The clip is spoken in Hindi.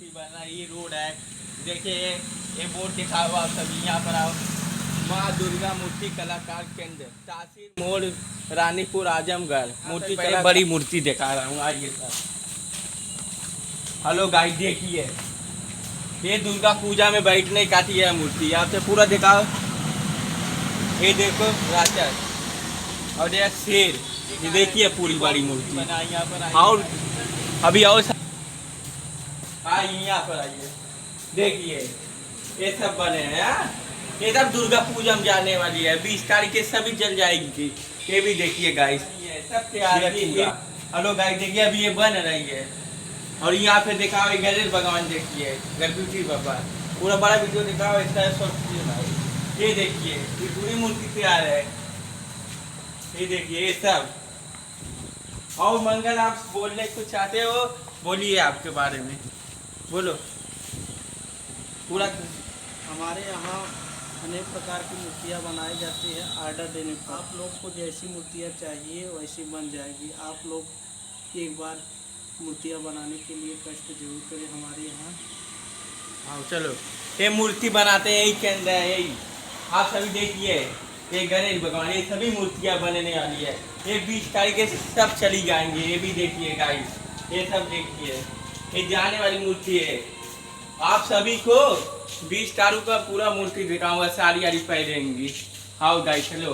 मूर्ति बना, ये रोड है। देखिए ये बोर्ड दिखा हुआ, आप सभी यहाँ पर आओ। माँ दुर्गा मूर्ति कलाकार केंद्र, तासीर मोड़, रानीपुर, आजमगढ़। मूर्ति पहले बड़ी मूर्ति दिखा रहा हूँ, आइए सर। हेलो गाइस, देखिए ये दुर्गा पूजा में बैठने का थी है मूर्ति, आपसे पूरा दिखाओ। ये देखो राक्षस और ये शेर, ये देखिए पूरी बड़ी मूर्ति बनाई यहाँ पर। और अभी आओ आइए यहाँ पर, आइए देखिए ये सब बने हैं। ये सब दुर्गा पूजा में जाने वाली है, 20 तारीख के सभी जल जाएगी। ये भी देखिए गाइस, सब तैयार है पूरा। हेलो गाइस, देखिए अभी ये बन रही है। और यहाँ पे दिखाओ गणेश भगवान, देखिए गणपति बाबा, पूरा बड़ा वीडियो दिखाओ इसका। भाई ये देखिए ये पूरी मूर्ति तैयार है, ये देखिए ये सब। और मंगल, आप बोलने कुछ चाहते हो, बोलिए आपके बारे में, बोलो पूरा। हमारे यहाँ अनेक प्रकार की मूर्तियाँ बनाई जाती है ऑर्डर देने पर। आप लोग को जैसी मूर्तियाँ चाहिए वैसी बन जाएगी। आप लोग एक बार मूर्तियाँ बनाने के लिए कष्ट जरूर करें हमारे यहाँ। हाँ चलो, ये मूर्ति बनाते हैं यही केंद्र है, यही आप सभी देखिए। ये गणेश भगवान, ये सभी मूर्तियाँ बनने वाली है। ये 20 तारीख से सब चली जाएंगे, ये भी देखिए गाइस, ये सब देखिए, ये जाने वाली मूर्ति है। आप सभी को 20 तारीख का पूरा मूर्ति दिखाऊंगा, सारी आरी पहनेंगी। आओ गाइस चलो।